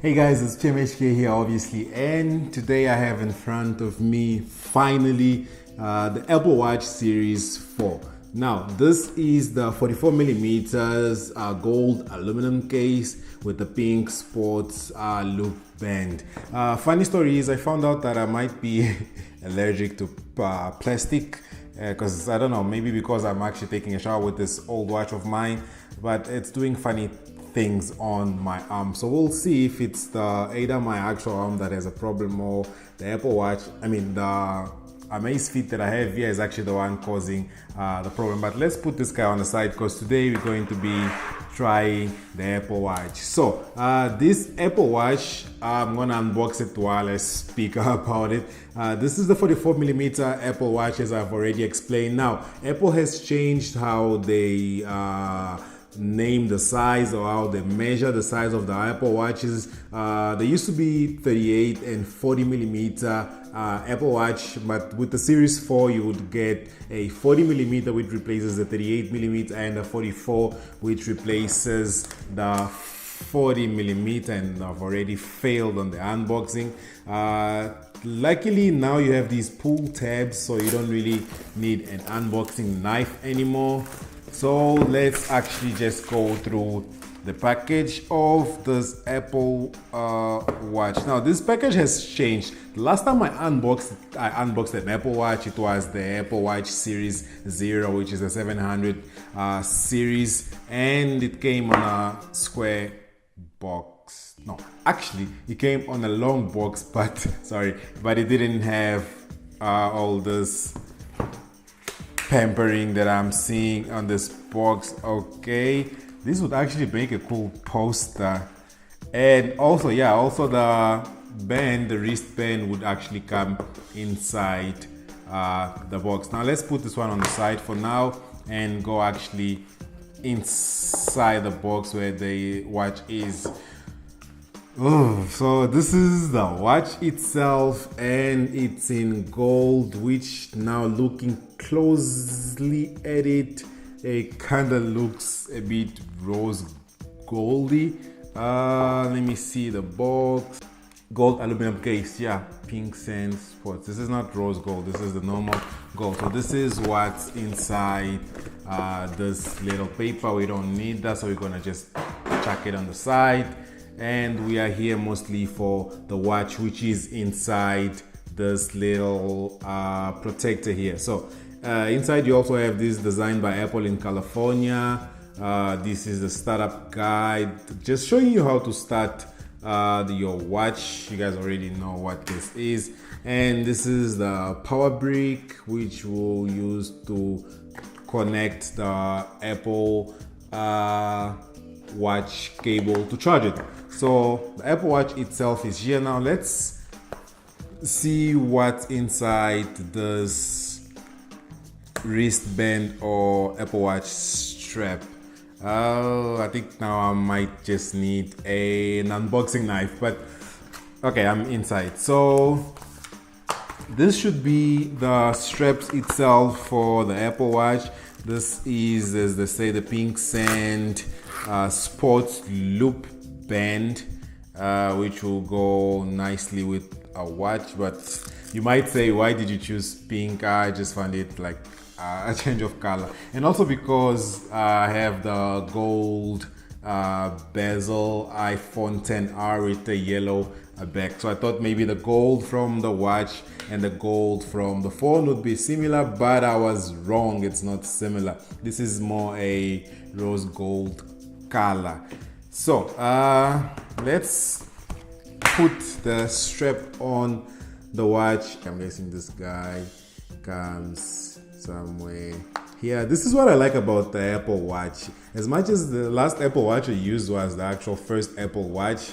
Hey guys, it's PMHK here obviously, and today I have in front of me finally the Apple Watch Series 4. Now this is the 44 millimeters gold aluminum case with the pink sports loop band. Funny story is I found out that I might be allergic to plastic because I don't know, maybe because I'm actually taking a shower with this old watch of mine, but it's doing funny things on my arm. So we'll see if it's either my actual arm that has a problem or the Apple Watch. I mean, the Amazfit that I have here is actually the one causing the problem. But let's put this guy on the side because today we're going to be trying the Apple Watch. So this Apple Watch, I'm gonna unbox it while I speak about it. This is the 44 millimeter Apple Watch, as I've already explained. Now, Apple has changed how they name the size or how they measure the size of the Apple Watches. They used to be 38 and 40 millimeter Apple Watch, but with the Series 4 you would get a 40 millimeter which replaces the 38 millimeter and a 44 which replaces the 40 millimeter, and I've already failed on the unboxing. Luckily now you have these pull tabs, so you don't really need an unboxing knife anymore. So let's actually just go through the package of this Apple Watch. Now this package has changed. The last time I unboxed an Apple Watch, it was the Apple Watch Series 0, which is a 700 series, and it came on a square box. No, actually it came on a long box, but but it didn't have all this pampering that I'm seeing on this box. Okay, this would actually make a cool poster, and also the band, the wristband, would actually come inside the box. Now let's put this one on the side for now and go actually inside the box where the watch is. So this is the watch itself, and it's in gold, which now looking closely at it kind of looks a bit rose goldy. Let me see the box. Gold aluminum case, yeah, pink sand spots. This is not rose gold, this is the normal gold. So this is what's inside this little paper. We don't need that, so we're gonna just chuck it on the side. And we are here mostly for the watch, which is inside this little protector here. So inside you also have this designed by Apple in California. This is the startup guide, just showing you how to start your watch. You guys already know what this is. And this is the power brick, which we'll use to connect the Apple watch cable to charge it. So the Apple Watch itself is here. Now let's see what's inside this wristband or Apple Watch strap. I think now I might just need an unboxing knife, but okay, I'm inside. So this should be the straps itself for the Apple Watch. This is, as they say, the pink sand sports loop band, which will go nicely with a watch. But you might say, why did you choose pink? I just found it like a change of color, and also because I have the gold bezel iPhone XR with the yellow back, so I thought maybe the gold from the watch and the gold from the phone would be similar, but I was wrong. It's not similar. This is more a rose gold color. So let's put the strap on the watch. I'm guessing this guy comes somewhere here. This is what I like about the Apple Watch. As much as the last Apple Watch I used was the actual first Apple Watch,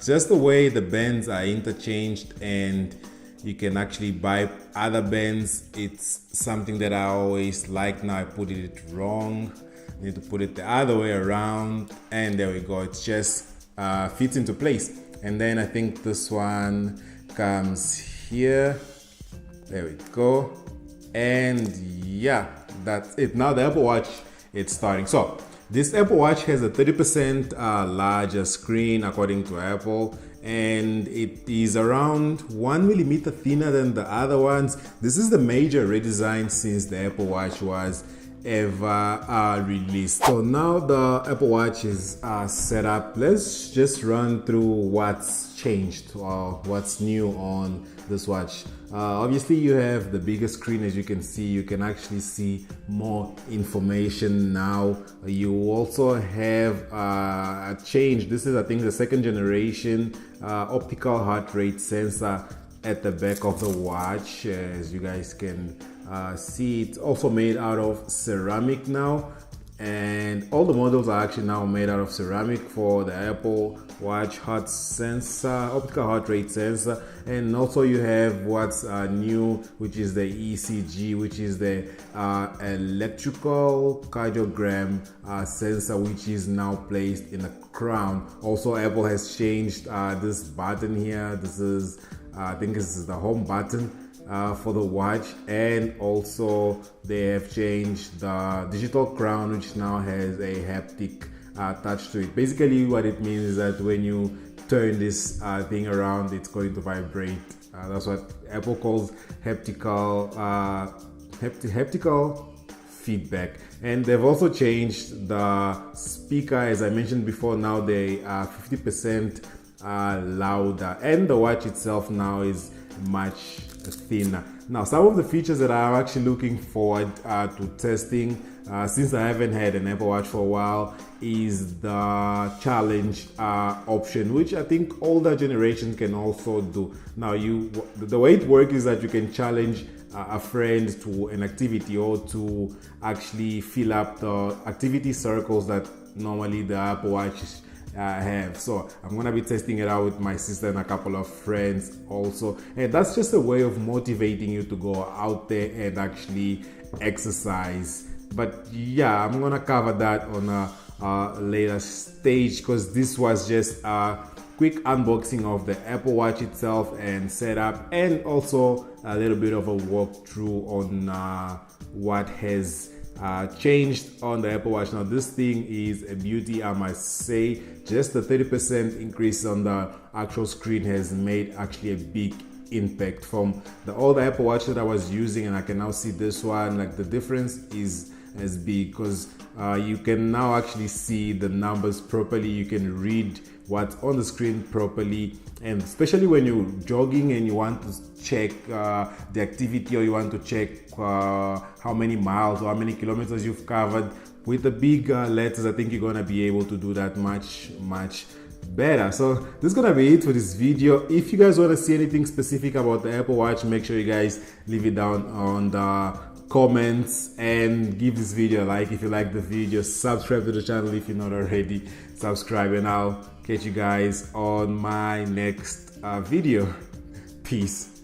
just the way the bands are interchanged and you can actually buy other bands, it's something that I always like. Now I put it wrong. I need to put it the other way around, and there we go. It just fits into place. And then I think this one comes here. There we go. And yeah, that's it. Now the Apple Watch, it's starting. So This Apple Watch has a 30% larger screen according to Apple, and it is around 1 millimeter thinner than the other ones. This is the major redesign since the Apple Watch was ever released. So now the Apple Watch is set up. Let's just run through what's changed or what's new on this watch. Obviously you have the bigger screen. As you can see, you can actually see more information now. You also have a change. This is, I think, the second generation optical heart rate sensor at the back of the watch. As you guys can see, it's also made out of ceramic now, and all the models are actually now made out of ceramic for the Apple Watch heart sensor, optical heart rate sensor. And also you have what's new, which is the ECG, which is the electrical cardiogram sensor, which is now placed in the crown. Also, Apple has changed this button here. This is I think this is the home button for the watch, and also they have changed the digital crown, which now has a haptic touch to it. Basically what it means is that when you turn this thing around, it's going to vibrate. That's what Apple calls haptical feedback. And they've also changed the speaker. As I mentioned before, now they are 50% louder, and the watch itself now is much thinner. Now, some of the features that I'm actually looking forward to testing since I haven't had an Apple Watch for a while is the challenge option, which I think older generation can also do. Now, the way it works is that you can challenge a friend to an activity, or to actually fill up the activity circles that normally the Apple Watch have. So I'm gonna be testing it out with my sister and a couple of friends also, and that's just a way of motivating you to go out there and actually exercise. But yeah, I'm gonna cover that on a later stage, because this was just a quick unboxing of the Apple Watch itself and setup, and also a little bit of a walkthrough on what has changed on the Apple Watch. Now, this thing is a beauty, I must say. Just the 30% increase on the actual screen has made actually a big impact from the old Apple Watch that I was using, and I can now see this one. Like, the difference is as big, because you can now actually see the numbers properly. You can read what's on the screen properly, and especially when you're jogging and you want to check the activity, or you want to check how many miles or how many kilometers you've covered, with the big letters, I think you're gonna be able to do that much better. So this is gonna be it for this video. If you guys want to see anything specific about the Apple Watch, make sure you guys leave it down on the comments, and give this video a like if you like the video. Subscribe to the channel if you're not already subscribed, and I'll catch you guys on my next video. Peace.